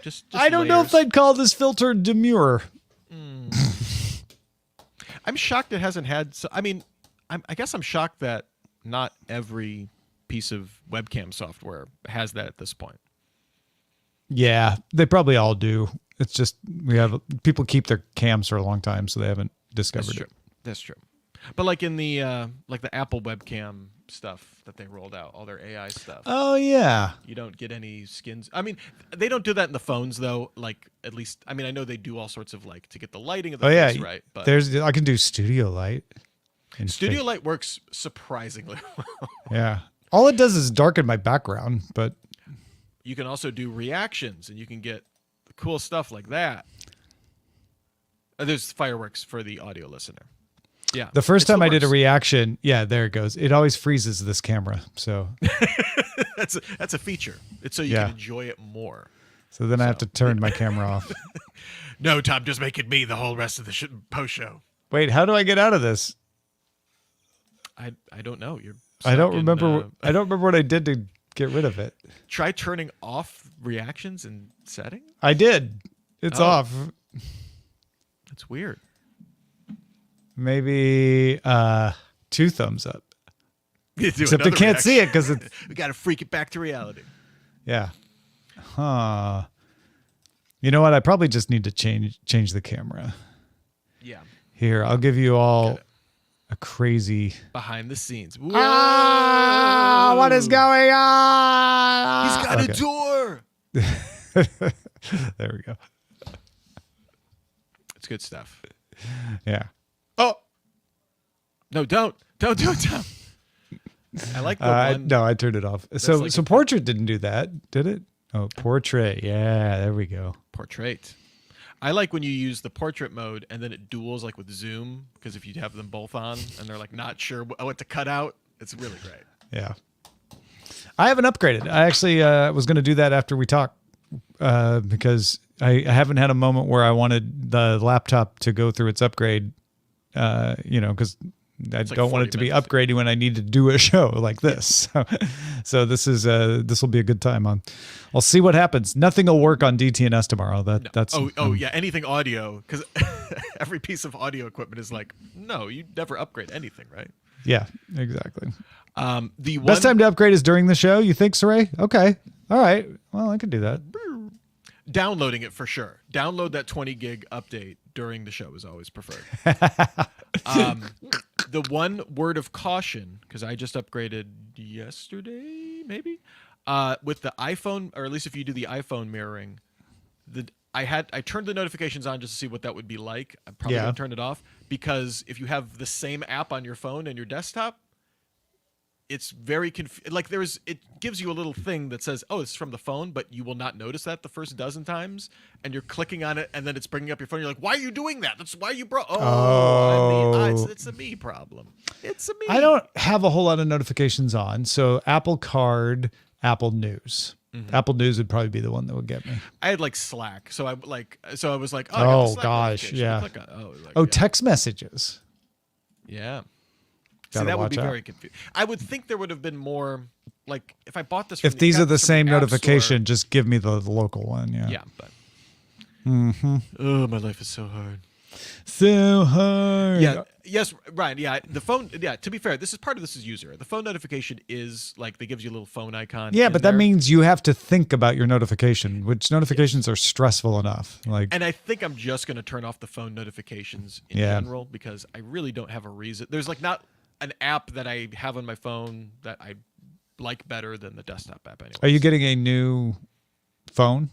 Speaker 2: Just
Speaker 1: I don't know if
Speaker 2: layers.
Speaker 1: I'd call this filter demure.
Speaker 2: I'm shocked it hasn't had. So, I mean, I guess I'm shocked that not every piece of webcam software has that at this point.
Speaker 1: Yeah, they probably all do. It's just people keep their cams for a long time, so they haven't discovered
Speaker 2: That's true.
Speaker 1: it.
Speaker 2: That's true. But like in the Apple webcam stuff that they rolled out, all their AI stuff.
Speaker 1: Oh yeah,
Speaker 2: You don't get any skins. I mean, they don't do that in the phones though. Like at least, I mean, I know they do all sorts of like to get the lighting of the face right. But
Speaker 1: I can do studio light. and
Speaker 2: Studio
Speaker 1: fake-
Speaker 2: Light works surprisingly well.
Speaker 1: Yeah, all it does is darken my background, but
Speaker 2: You can also do reactions, and you can get cool stuff like that. There's fireworks for the audio listener. Yeah.
Speaker 1: the first
Speaker 2: it
Speaker 1: time
Speaker 2: still
Speaker 1: I did a
Speaker 2: works.
Speaker 1: reaction, yeah, there it goes. It always freezes this camera, so
Speaker 2: that's a feature. It's so you
Speaker 1: Yeah.
Speaker 2: can enjoy it more.
Speaker 1: then I have to turn my camera off.
Speaker 2: No, Tom, just make it me the whole rest of the post show.
Speaker 1: Wait, how do I get out of this?
Speaker 2: I don't know. You're.
Speaker 1: I don't
Speaker 2: stuck in,
Speaker 1: remember. I don't remember what I did to get rid of it.
Speaker 2: Try turning off reactions and setting.
Speaker 1: I did. It's
Speaker 2: Oh.
Speaker 1: off.
Speaker 2: That's weird.
Speaker 1: Maybe 2 thumbs up.
Speaker 2: You do
Speaker 1: Except I
Speaker 2: another
Speaker 1: can't see it
Speaker 2: reaction.
Speaker 1: because it's
Speaker 2: We got to freak it back to reality.
Speaker 1: yeah. Huh. You know what? I probably just need to change the camera.
Speaker 2: Yeah.
Speaker 1: Here, I'll give you all
Speaker 2: Got it.
Speaker 1: a crazy.
Speaker 2: Behind the scenes. Whoa!
Speaker 1: What is going on?
Speaker 2: He's got a door.
Speaker 1: There we go.
Speaker 2: It's good stuff.
Speaker 1: Yeah. Oh,
Speaker 2: No, don't do it, Tom. I like the one.
Speaker 1: no, I turned it off. So,
Speaker 2: like
Speaker 1: so
Speaker 2: a-
Speaker 1: portrait didn't do that, did it? Oh, portrait. Yeah, there we go.
Speaker 2: Portrait. I like when you use the portrait mode and then it duels like with zoom, because if you have them both on and they're like not sure what to cut out, it's really great.
Speaker 1: Yeah. I haven't upgraded. I actually was going to do that after we talk because I haven't had a moment where I wanted the laptop to go through its upgrade, because I
Speaker 2: like
Speaker 1: don't want
Speaker 2: 40
Speaker 1: it to be
Speaker 2: minutes.
Speaker 1: upgrading when I need to do a show like this. So this will be a good time. I'll see what happens. Nothing will work on DTNS tomorrow. That's
Speaker 2: Yeah, anything audio, because every piece of audio equipment is like, no, you never upgrade anything, right?
Speaker 1: yeah, exactly.
Speaker 2: The
Speaker 1: Best time to upgrade is during the show. You think, Saray? Okay. All right. Well, I could do that.
Speaker 2: downloading it for sure. Download that 20 gig update during the show is always preferred. The one word of caution, because I just upgraded yesterday, maybe, with the iPhone, or at least if you do the iPhone mirroring, I turned the notifications on just to see what that would be like. I'm probably
Speaker 1: Yeah.
Speaker 2: gonna turn it off, because if you have the same app on your phone and your desktop, it's very it gives you a little thing that says, oh, it's from the phone, but you will not notice that the first dozen times, and you're clicking on it and then it's bringing up your phone. You're like, why are you doing that? That's why you brought. It's a me problem. It's a me.
Speaker 1: I don't have a whole lot of notifications on. So Apple Card, Apple News.
Speaker 2: Mm-hmm.
Speaker 1: Apple News would probably be the one that would get me.
Speaker 2: I had like Slack, so I was like, I got the Slack
Speaker 1: gosh,
Speaker 2: notification.
Speaker 1: yeah.
Speaker 2: Click on-
Speaker 1: Oh,
Speaker 2: yeah.
Speaker 1: text messages.
Speaker 2: Yeah. See,
Speaker 1: Gotta
Speaker 2: that would
Speaker 1: watch
Speaker 2: be
Speaker 1: out.
Speaker 2: very confusing. I would think there would have been more, like, if I bought this from
Speaker 1: If these
Speaker 2: got
Speaker 1: are the
Speaker 2: this from
Speaker 1: same
Speaker 2: App Store-
Speaker 1: notification, just give me the local one. Yeah.
Speaker 2: Yeah, but. Mm-hmm. Oh, my life is so hard.
Speaker 1: So hard.
Speaker 2: Yeah. Yes, Ryan. Yeah. The phone. Yeah. To be fair, part of this is user. The phone notification is like, they gives you a little phone icon.
Speaker 1: Yeah,
Speaker 2: in
Speaker 1: but that
Speaker 2: there.
Speaker 1: means you have to think about your notification, which notifications are stressful enough. Like,
Speaker 2: And I think I'm just going to turn off the phone notifications in
Speaker 1: Yeah.
Speaker 2: general, because I really don't have a reason. There's like not an app that I have on my phone that I like better than the desktop app anyway.
Speaker 1: are you getting a new phone?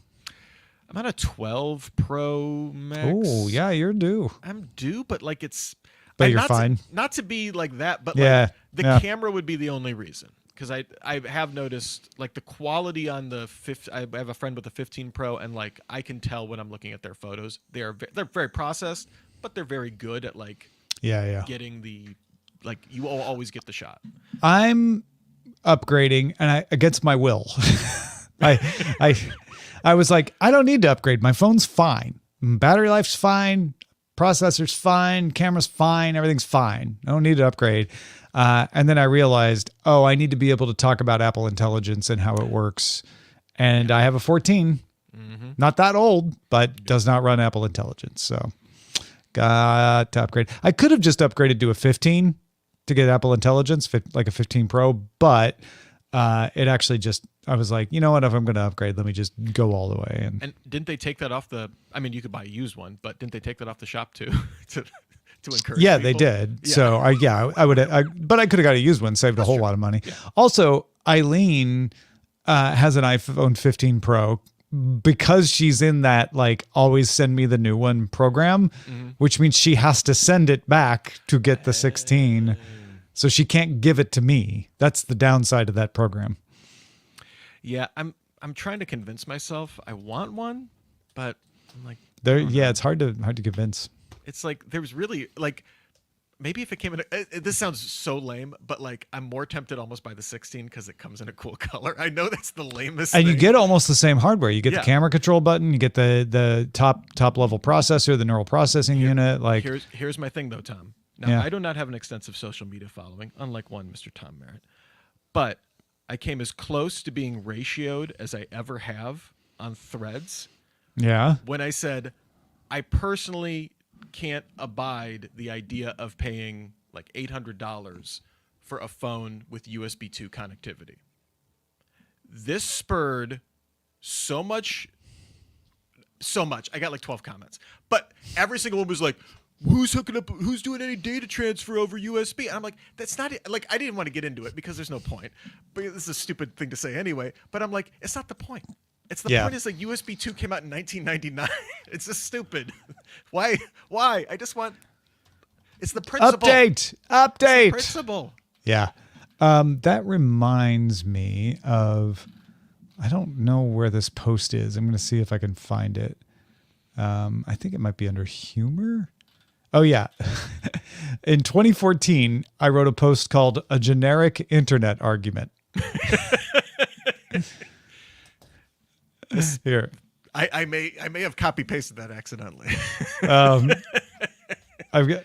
Speaker 2: I'm on a 12 Pro Max.
Speaker 1: Oh, yeah, you're due.
Speaker 2: I'm due, but like it's.
Speaker 1: But
Speaker 2: and
Speaker 1: you're
Speaker 2: not
Speaker 1: fine.
Speaker 2: not to be like that, but
Speaker 1: Yeah,
Speaker 2: like the
Speaker 1: yeah.
Speaker 2: camera would be the only reason. Because I have noticed like the quality on the I have a friend with a 15 Pro, and like I can tell when I'm looking at their photos. They're very processed, but they're very good at like
Speaker 1: Yeah.
Speaker 2: getting the, like, you will always get the shot.
Speaker 1: I'm upgrading, and against my will. I was like, I don't need to upgrade. My phone's fine. Battery life's fine. Processor's fine. Camera's fine. Everything's fine. I don't need to upgrade. And then I realized, oh, I need to be able to talk about Apple Intelligence and how it works. And I have a 14, not that old, but does not run Apple Intelligence. So got to upgrade. I could have just upgraded to a 15 to get Apple Intelligence, like a 15 Pro, but it actually just, I was like, you know what, if I'm going to upgrade, let me just go all the way.
Speaker 2: And didn't they take that off I mean, you could buy a used one, but didn't they take that off the shop too? to encourage
Speaker 1: Yeah,
Speaker 2: people?
Speaker 1: they did.
Speaker 2: Yeah.
Speaker 1: So I would, but I could have got a used one, saved a whole lot of money.
Speaker 2: Yeah.
Speaker 1: Also, Eileen has an iPhone 15 Pro because she's in that like always send me the new one program, which means she has to send it back to get the 16. So she can't give it to me. That's the downside of that program.
Speaker 2: Yeah, I'm trying to convince myself I want one, but I'm like,
Speaker 1: It's hard to convince.
Speaker 2: it's like there's really like maybe if it came in this sounds so lame, but like I'm more tempted almost by the 16 because it comes in a cool color. I know that's the lamest
Speaker 1: And
Speaker 2: thing.
Speaker 1: you get almost the same hardware. You get
Speaker 2: Yeah.
Speaker 1: the camera control button, you get the top level processor, the neural processing unit. Like
Speaker 2: here's my thing though, Tom. Now
Speaker 1: Yeah.
Speaker 2: I do not have an extensive social media following, unlike one Mr. Tom Merritt, but I came as close to being ratioed as I ever have on Threads
Speaker 1: yeah.
Speaker 2: when I said I personally can't abide the idea of paying like $800 for a phone with USB 2 connectivity. This spurred so much. I got like 12 comments, but every single one was like, who's hooking up, who's doing any data transfer over USB? And I'm like, that's not it. Like, I didn't want to get into it because there's no point. But this is a stupid thing to say anyway. But I'm like, it's not the point. It's the point is like USB 2 came out in 1999. It's just stupid. Why? I just want, it's the principle.
Speaker 1: Update.
Speaker 2: It's the principle.
Speaker 1: Yeah. That reminds me of, I don't know where this post is. I'm going to see if I can find it. I think it might be under humor. Oh, yeah. In 2014, I wrote a post called A Generic Internet Argument. Here.
Speaker 2: I may have copy pasted that accidentally.
Speaker 1: I've got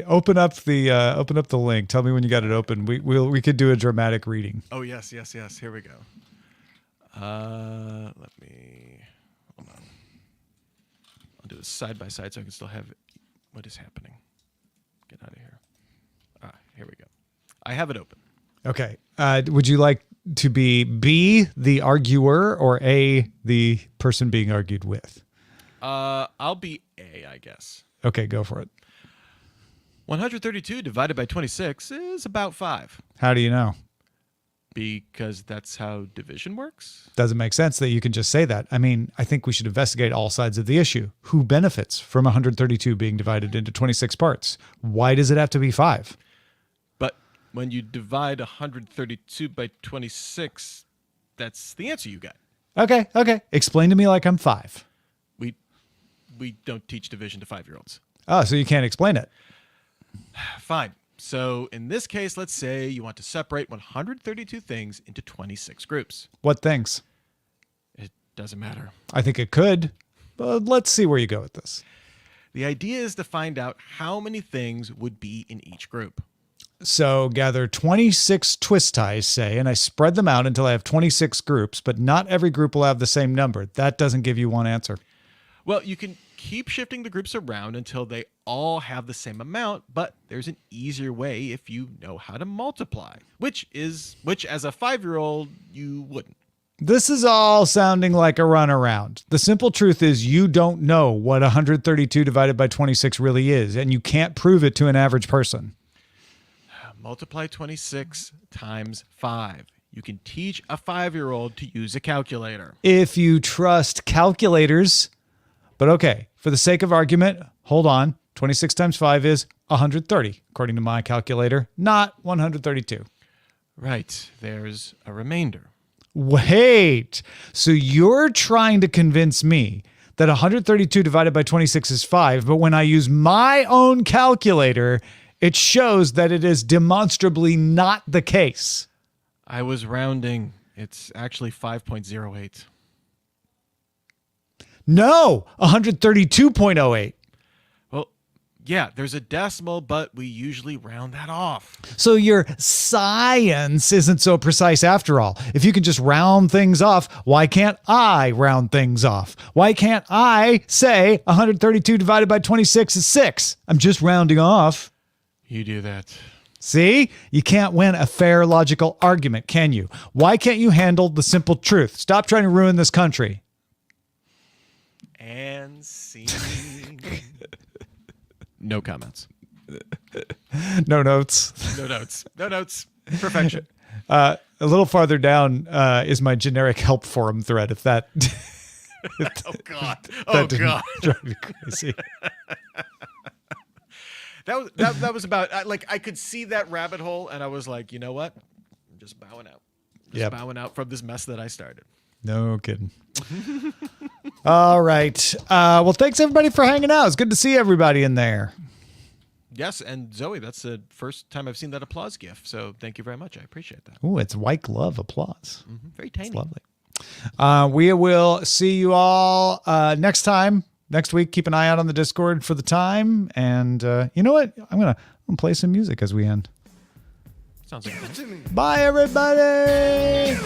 Speaker 1: open up the link. Tell me when you got it open. We could do a dramatic reading.
Speaker 2: Oh yes. Here we go. Let me hold on. I'll do this side by side so I can still have what is happening. Get out of here. Here we go. I have it open.
Speaker 1: Okay. Would you like to be B, the arguer, or A, the person being argued with?
Speaker 2: I'll be A, I guess.
Speaker 1: Okay, go for it.
Speaker 2: 132 divided by 26 is about 5.
Speaker 1: How do you know?
Speaker 2: Because that's how division works.
Speaker 1: Doesn't make sense that you can just say that. I mean, I think we should investigate all sides of the issue. Who benefits from 132 being divided into 26 parts? Why does it have to be 5?
Speaker 2: But when you divide 132 by 26, that's the answer you get.
Speaker 1: Okay. Explain to me like I'm 5.
Speaker 2: We don't teach division to 5-year-olds.
Speaker 1: Oh, so you can't explain it.
Speaker 2: Fine. So in this case, let's say you want to separate 132 things into 26 groups.
Speaker 1: What things?
Speaker 2: It doesn't matter.
Speaker 1: I think it could, but let's see where you go with this.
Speaker 2: The idea is to find out how many things would be in each group.
Speaker 1: So gather 26 twist ties, say, and I spread them out until I have 26 groups, but not every group will have the same number. That doesn't give you one answer.
Speaker 2: Well, you can keep shifting the groups around until they all have the same amount, but there's an easier way if you know how to multiply, which as a 5-year-old you wouldn't.
Speaker 1: This is all sounding like a runaround. The simple truth is you don't know what 132 divided by 26 really is, and you can't prove it to an average person.
Speaker 2: Multiply 26 times 5. You can teach a 5-year-old to use a calculator.
Speaker 1: If you trust calculators. But okay, for the sake of argument, hold on. 26 times 5 is 130, according to my calculator, not 132.
Speaker 2: Right. There's a remainder.
Speaker 1: Wait. So you're trying to convince me that 132 divided by 26 is 5, but when I use my own calculator, it shows that it is demonstrably not the case.
Speaker 2: I was rounding. It's actually 5.08.
Speaker 1: No, 132.08.
Speaker 2: Well, Yeah, there's a decimal, but we usually round that off.
Speaker 1: So your science isn't so precise after all. If you can just round things off, why can't I round things off? Why can't I say 132 divided by 26 is 6? I'm just rounding off.
Speaker 2: You do that.
Speaker 1: See? You can't win a fair logical argument, can you? Why can't you handle the simple truth? Stop trying to ruin this country.
Speaker 2: And scene. No comments.
Speaker 1: No notes.
Speaker 2: No notes. No notes. Perfection.
Speaker 1: A little farther down is my generic help forum thread. If that,
Speaker 2: Oh God.
Speaker 1: that
Speaker 2: Oh
Speaker 1: didn't
Speaker 2: God.
Speaker 1: drive you crazy.
Speaker 2: That was about I could see that rabbit hole, and I was like, you know what? I'm just bowing out.
Speaker 1: Yep.
Speaker 2: Bowing out from this mess that I started.
Speaker 1: No kidding. All right. Well, thanks everybody for hanging out. It's good to see everybody in there.
Speaker 2: Yes, and Zoe, that's the first time I've seen that applause gif. So thank you very much. I appreciate that.
Speaker 1: Ooh, it's white glove applause.
Speaker 2: Very tiny.
Speaker 1: It's lovely. We will see you all next time. Next week, keep an eye out on the Discord for the time. And you know what? I'm gonna play some music as we end.
Speaker 2: Sounds like a plan.
Speaker 1: Bye, everybody.